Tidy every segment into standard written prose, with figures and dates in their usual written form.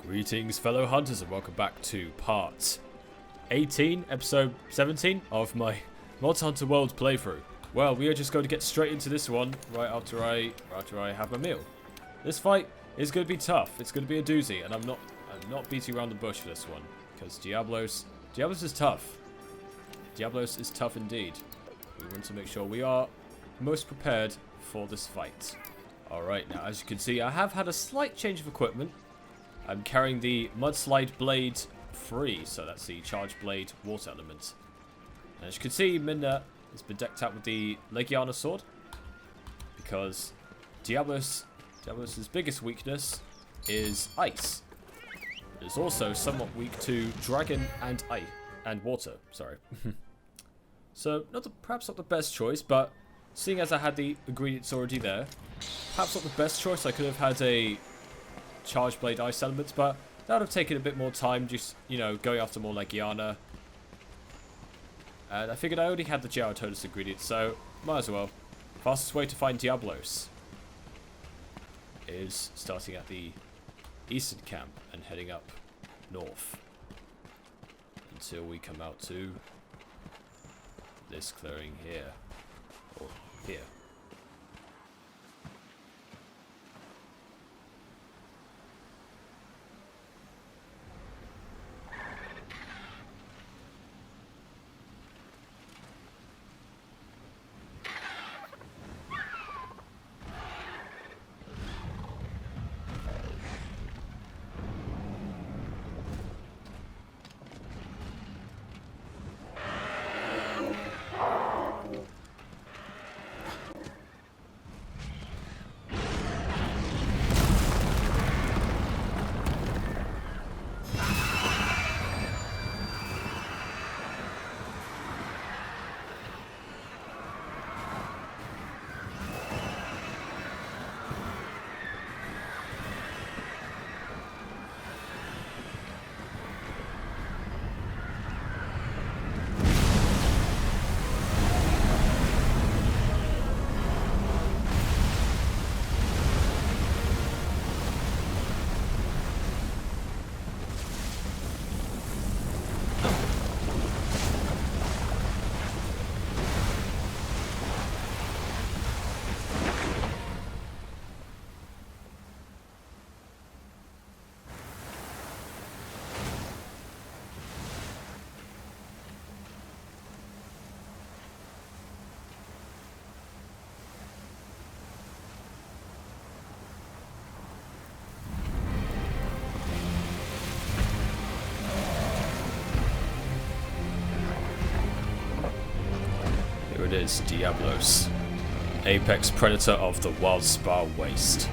Greetings, fellow hunters, and welcome back to part 18, episode 17 of my Mod Hunter World playthrough. Well, we are just going to get straight into this one right after I have my meal. This fight is going to be tough. It's going to be a doozy, and I'm not beating around the bush for this one because Diablos is tough. Diablos is tough indeed. We want to make sure we are most prepared for this fight. All right, now as you can see, I have had a slight change of equipment. I'm carrying the Mudslide Blade 3, so that's the Charge Blade water element. And as you can see, Minna has been decked out with the Legiana sword, because Diablos' biggest weakness is ice. It is also somewhat weak to dragon and water. Sorry. So perhaps not the best choice, but seeing as I had the ingredients already there, perhaps not the best choice. I could have had a Charge Blade ice elements, but that would have taken a bit more time, just, you know, going after more Legiana. And I figured I already had the JoeDoesGamingVideos ingredients, so might as well. Fastest way to find Diablos is starting at the eastern camp and heading up north until we come out to this clearing here, or here. It is Diablos, apex predator of the Wildspire Waste.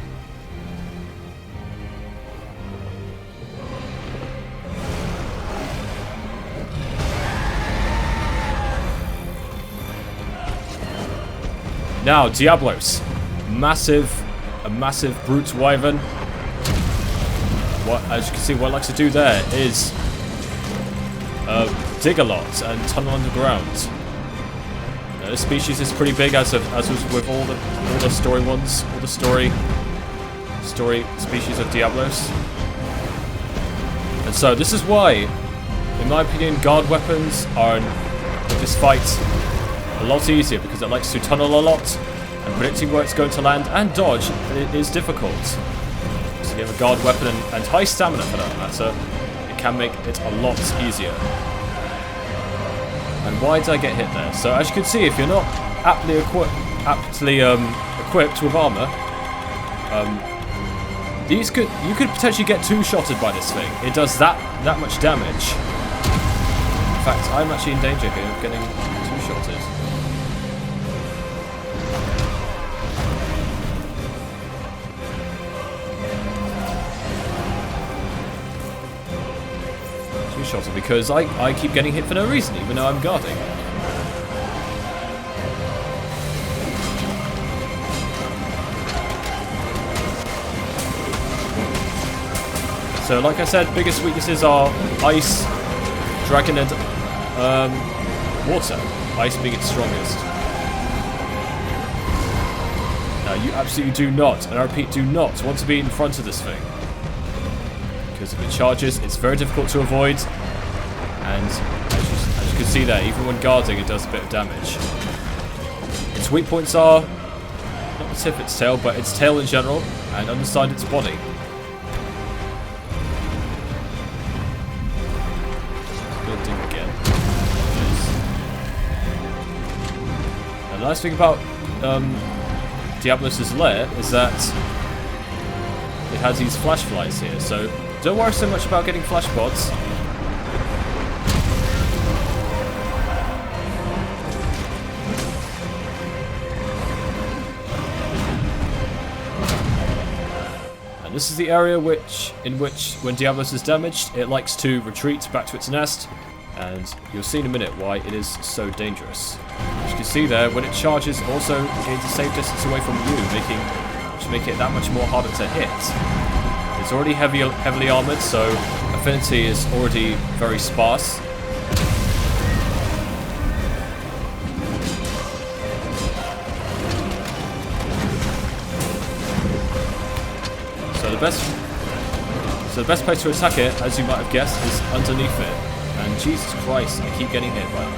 Now, Diablos, a massive brute wyvern. As you can see, what it likes to do there is dig a lot and tunnel underground. This species is pretty big, as was with all the story ones, all the story species of Diablos. And so this is why, in my opinion, guard weapons are in this fight a lot easier, because it likes to tunnel a lot, and predicting where it's going to land and dodge is difficult. So you have a guard weapon and high stamina for that matter, it can make it a lot easier. And why did I get hit there? So as you can see, if you're not aptly equipped with armor, you could potentially get two-shotted by this thing. It does that much damage. In fact, I'm actually in danger here of getting two-shotted. Two-shotted because I keep getting hit for no reason, even though I'm guarding. So, like I said, biggest weaknesses are ice, dragon, and water. Ice being its strongest. Now, you absolutely do not, and I repeat, do not want to be in front of this thing. because if it charges, it's very difficult to avoid. And as you can see there, even when guarding, it does a bit of damage. Its weak points are not the tip of its tail, but its tail in general, and underside its body. Good ding again. And the nice thing about Diablos' lair is that it has these flash flies here, so don't worry so much about getting flash pods. And this is the area in which, when Diablos is damaged, it likes to retreat back to its nest, and you'll see in a minute why it is so dangerous. As you can see there, when it charges, it also gains a safe distance away from you, making it that much more harder to hit. It's already heavily armored, so affinity is already very sparse. So the best place to attack it, as you might have guessed, is underneath it. And Jesus Christ, I keep getting hit by it.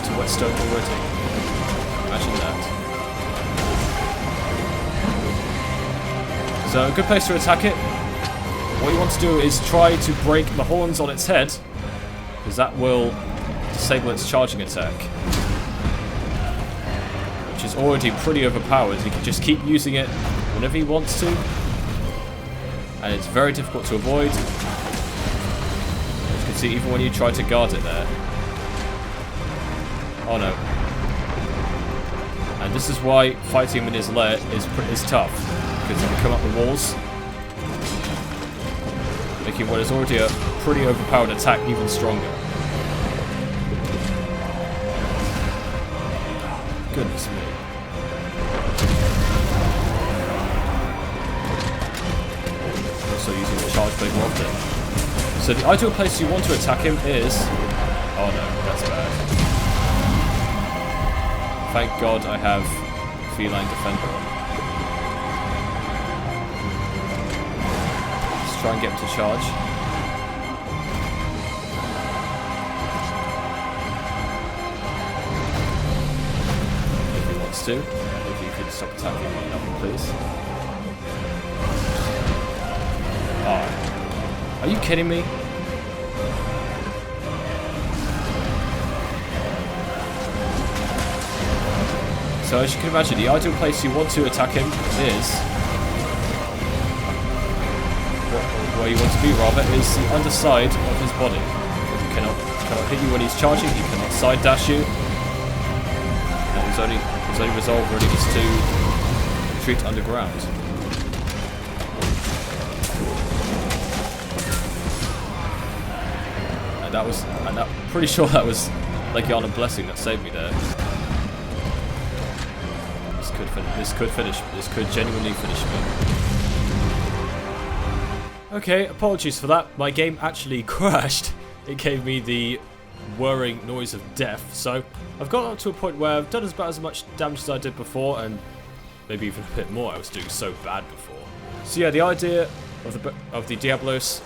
To whetstone already. Imagine that. So a good place to attack it. What you want to do is try to break the horns on its head, because that will disable its charging attack, which is already pretty overpowered. You can just keep using it whenever he wants to, and it's very difficult to avoid. As you can see, even when you try to guard it there. Oh no. And this is why fighting him in his lair is tough, because he can come up the walls, making what is already a pretty overpowered attack even stronger. Goodness me. Also using the charge blade more often. So the ideal place you want to attack him is... Oh no, that's bad. Thank God I have Feline Defender on. Let's try and get him to charge. If he wants to. If you could stop attacking me, please. Oh. Are you kidding me? So as you can imagine, the ideal place you want to attack him is... where you want to be, rather, is the underside of his body. He cannot hit you when he's charging, he cannot side dash you. And his only resolve really is to retreat underground. And I'm pretty sure that was Legion and Blessing that saved me there. This could genuinely finish me. Okay, apologies for that. My game actually crashed. It gave me the whirring noise of death. So I've got up to a point where I've done about as much damage as I did before, and maybe even a bit more. I was doing so bad before. So yeah, the idea of the Diablos,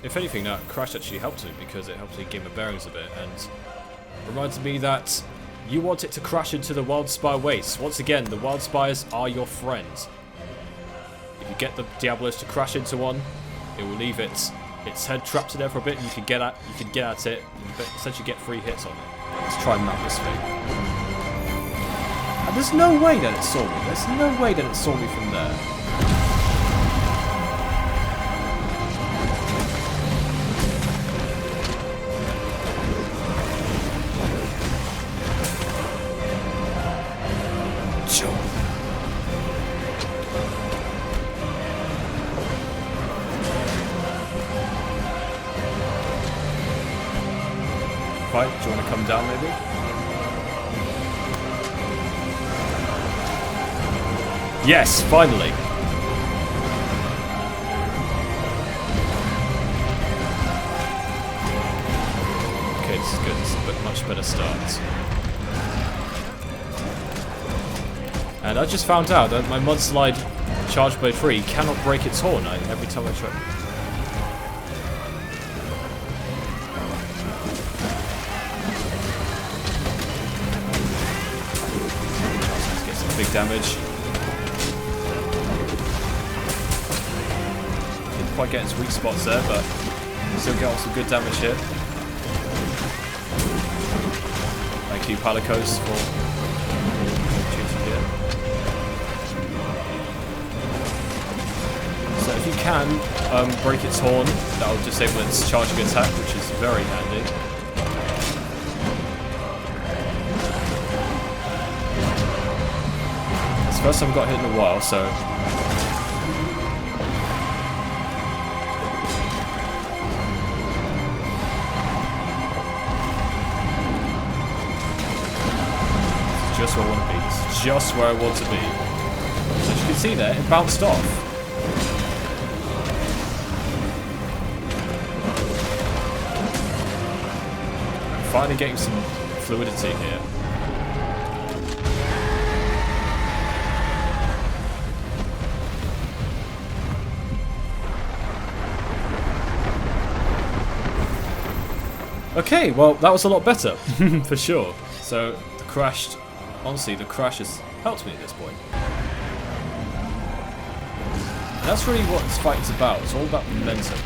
if anything, that crash actually helped me, because it helped me gain my bearings a bit, and reminded me that you want it to crash into the Wildspire Waste. Once again, the Wildspires are your friends. If you get the Diablos to crash into one, it will leave its head trapped in there for a bit, and you can get at it, and essentially get free hits on it. Let's try and mount this thing. And there's no way that it saw me. There's no way that it saw me from there. Right, do you want to come down maybe? Yes, finally! Okay, this is good. This is a much better start. And I just found out that my Mudslide Charge Blade 3 cannot break its horn every time I try. Let's get some big damage. Didn't quite get its weak spots there, but still got some good damage here. Thank you, Palicos, for shooting here. So if you can break its horn, that will disable its charging attack, which is very handy. It's the first time I've got hit in a while, so... just where I want to be. This is just where I want to be. So as you can see there, it bounced off. I'm finally getting some fluidity here. Okay, well that was a lot better, for sure. So the crashed. Honestly, the crash has helped me at this point. And that's really what this fight is about. It's all about momentum.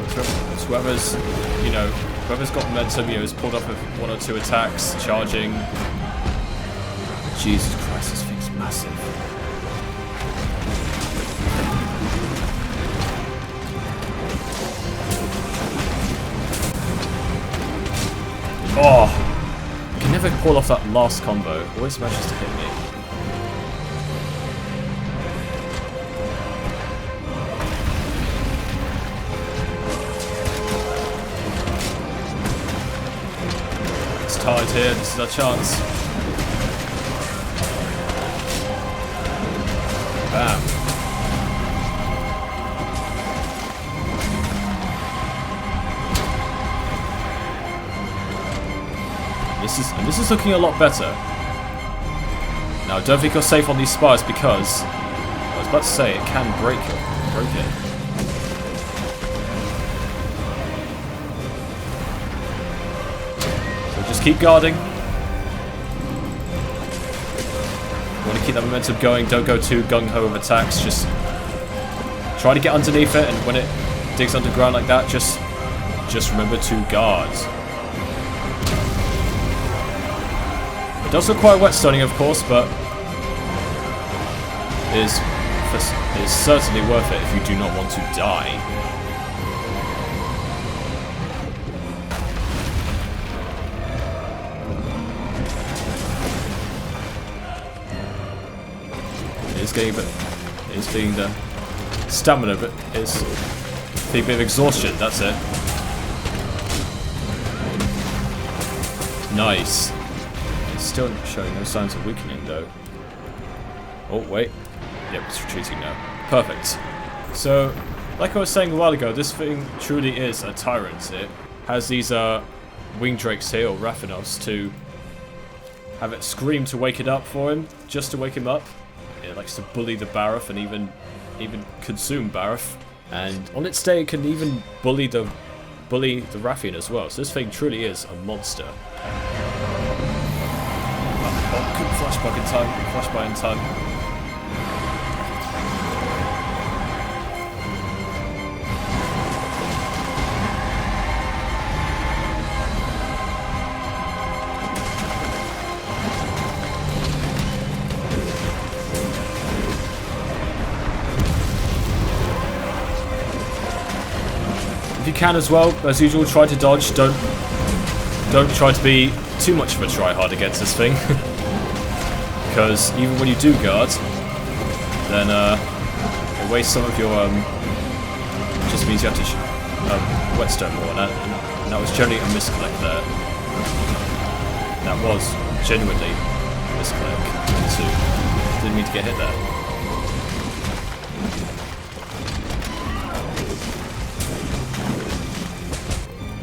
So whoever's, you know, whoever's got momentum, you know, has pulled up with 1 or 2 attacks, charging. Jesus Christ, this thing's massive. Oh, I can never pull off that last combo. Always manages to hit me. It's tied here. This is our chance. Bam. This is looking a lot better. Now, I don't think you're safe on these spires because I was about to say it can break it. So just keep guarding. You want to keep that momentum going. Don't go too gung ho with attacks. Just try to get underneath it, and when it digs underground like that, just remember to guard. It does require whetstoning, of course, but it is certainly worth it if you do not want to die. It is getting a bit. It is feeling the stamina, but it's feeling a bit of exhaustion. That's it. Nice. Still showing no signs of weakening though. Oh wait, yep, it's retreating now. Perfect. So, like I was saying a while ago, this thing truly is a tyrant. It has these wing drakes here, or Raffinos, to have it scream to wake it up for him, just to wake him up. It likes to bully the Barroth and even consume Barroth. And on its day, it can even bully the Raffian as well. So this thing truly is a monster. Oh, couldn't flashback in time. Flashback in time. If you can as well, as usual, try to dodge. Don't try to be too much of a tryhard against this thing. Because even when you do guard, then it wastes some of your it just means you have to whetstone more, and that was generally a misclick there. That was genuinely a misclick. So didn't mean to get hit there.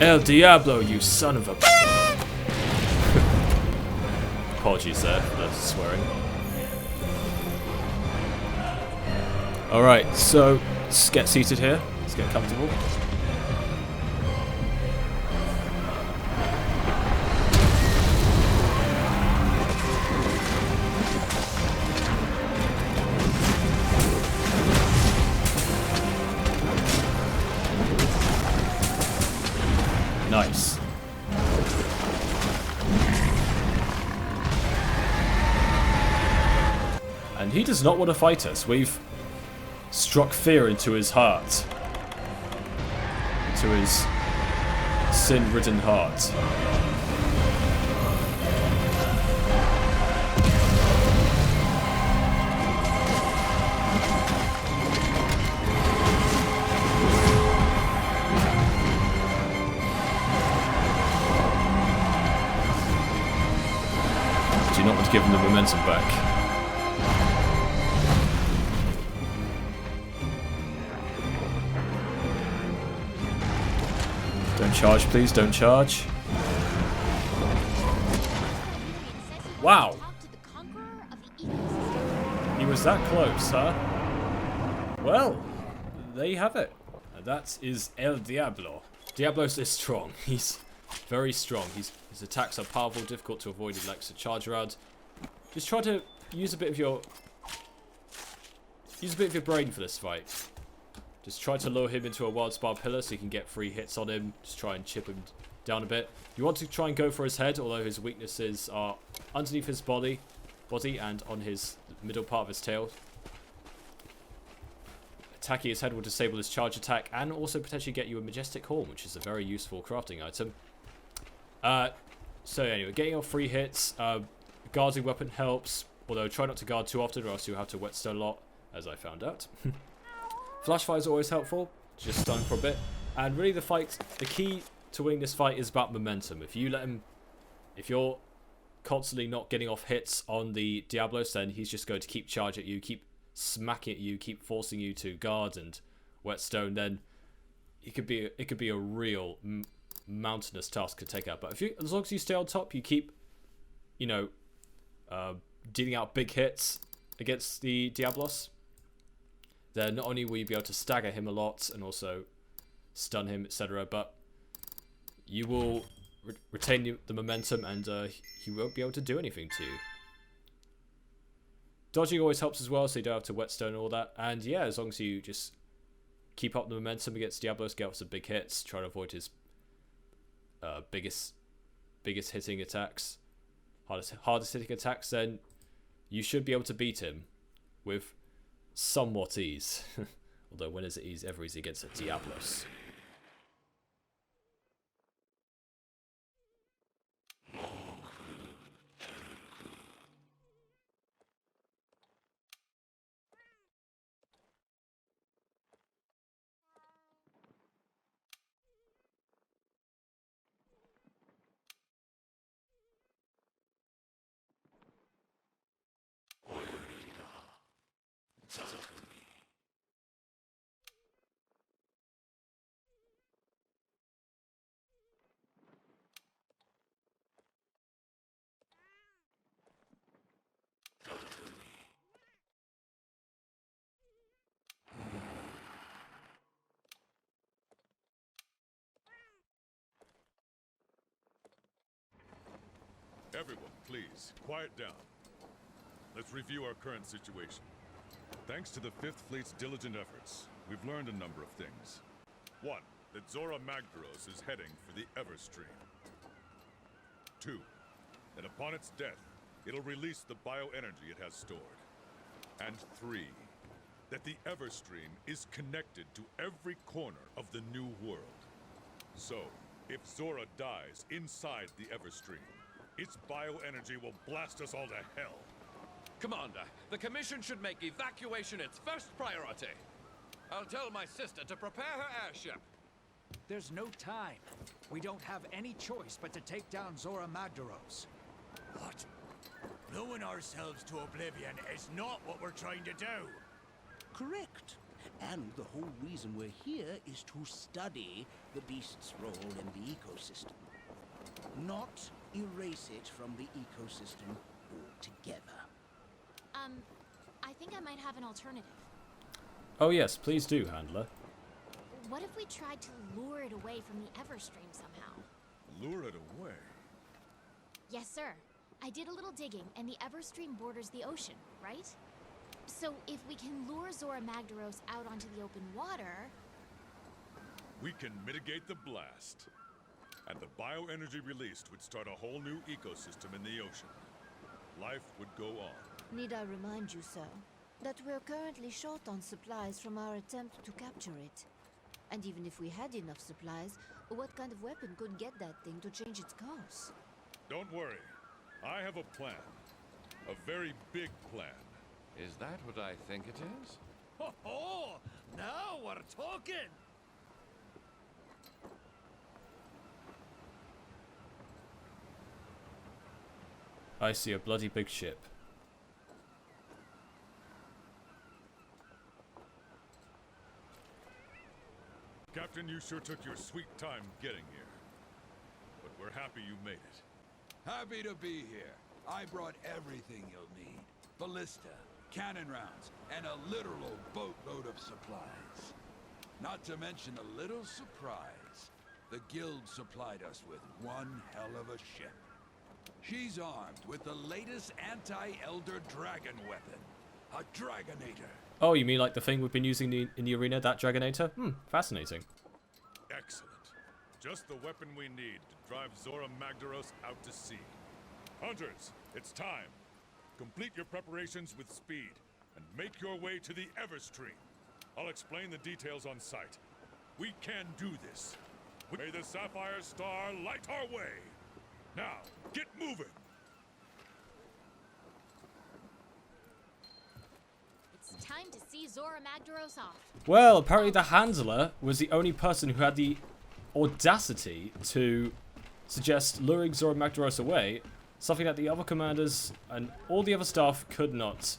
El Diablo, you son of a... Apologies there for the swearing. Alright, so let's get seated here. Let's get comfortable. Nice. And he does not want to fight us. We've struck fear into his heart. Into his sin-ridden heart. Do not want to give him the momentum back. Don't charge, please. Don't charge. Wow. He was that close, huh? Well, there you have it. And that is El Diablo. Diablos is strong. He's very strong. His attacks are powerful, difficult to avoid. He likes to charge around. Just try to use a bit of your brain for this fight. Just try to lure him into a Wildspire pillar so you can get free hits on him. Just try and chip him down a bit. You want to try and go for his head, although his weaknesses are underneath his body and on his middle part of his tail. Attacking his head will disable his charge attack and also potentially get you a majestic horn, which is a very useful crafting item. So anyway, getting your free hits. Guarding weapon helps, although try not to guard too often or else you'll have to whetstone a lot, as I found out. Flash fire is always helpful, just stun for a bit. And really the key to winning this fight is about momentum. If you're constantly not getting off hits on the Diablos, then he's just going to keep charging at you, keep smacking at you, keep forcing you to guard and whetstone. Then it could be a real mountainous task to take out. But as long as you stay on top, you keep, dealing out big hits against the Diablos, then not only will you be able to stagger him a lot and also stun him, etc., but you will retain the momentum and he won't be able to do anything to you. Dodging always helps as well, so you don't have to whetstone and all that. And yeah, as long as you just keep up the momentum against Diablos, get off some big hits, try to avoid his biggest hitting attacks, hardest hitting attacks, then you should be able to beat him with somewhat ease. Although when is it ever easy against a Diablos? Everyone, please, quiet down. Let's review our current situation. Thanks to the 5th Fleet's diligent efforts, we've learned a number of things. 1. That Zora Magdaros is heading for the Everstream. 2. That upon its death, it'll release the bioenergy it has stored. And 3. That the Everstream is connected to every corner of the new world. So, if Zora dies inside the Everstream, its bioenergy will blast us all to hell. Commander, the Commission should make evacuation its first priority. I'll tell my sister to prepare her airship. There's no time. We don't have any choice but to take down Zora Magdaros. What? Blowing ourselves to oblivion is not what we're trying to do. Correct. And the whole reason we're here is to study the beast's role in the ecosystem. Not erase it from the ecosystem altogether. I think I might have an alternative. Oh yes, please do, Handler. What if we tried to lure it away from the Everstream somehow? Lure it away? Yes, sir. I did a little digging, and the Everstream borders the ocean, right? So if we can lure Zora Magdaros out onto the open water... We can mitigate the blast. And the bioenergy released would start a whole new ecosystem in the ocean. Life would go on. Need I remind you, sir, that we're currently short on supplies from our attempt to capture it. And even if we had enough supplies, what kind of weapon could get that thing to change its course? Don't worry. I have a plan. A very big plan. Is that what I think it is? Ho ho! Now we're talking! I see a bloody big ship. Captain, you sure took your sweet time getting here. But we're happy you made it. Happy to be here. I brought everything you'll need. Ballista, cannon rounds, and a literal boatload of supplies. Not to mention a little surprise. The guild supplied us with one hell of a ship. She's armed with the latest anti-Elder dragon weapon. A Dragonator. Oh, you mean like the thing we've been using in the arena, that Dragonator? Fascinating. Excellent. Just the weapon we need to drive Zora Magdaros out to sea. Hunters, it's time. Complete your preparations with speed, and make your way to the Everstream. I'll explain the details on site. We can do this. May the Sapphire Star light our way. Now, get moving! It's time to see Zora Magdaros off. Well, apparently the Handler was the only person who had the audacity to suggest luring Zora Magdaros away, something that the other commanders and all the other staff could not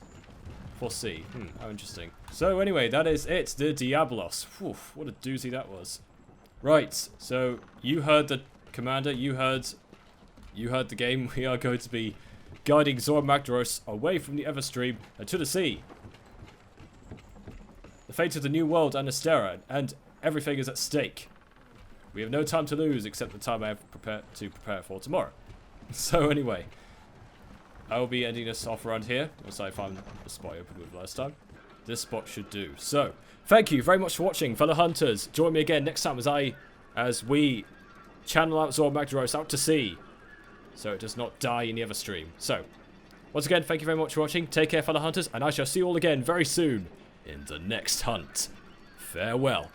foresee. How interesting. So anyway, that is it, the Diablos. Whew, what a doozy that was. Right, so you heard the commander, you heard the game. We are going to be guiding Zora Magdaros away from the Everstream and to the sea. The fate of the New World and Astera, and everything is at stake. We have no time to lose except the time I have to prepare for tomorrow. So anyway, I will be ending this off around here once I find the spot I opened with last time. This spot should do. So, thank you very much for watching, fellow hunters. Join me again next time as we channel out Zora Magdaros out to sea, so it does not die in the Everstream. So, once again, thank you very much for watching. Take care, fellow hunters, and I shall see you all again very soon in the next hunt. Farewell.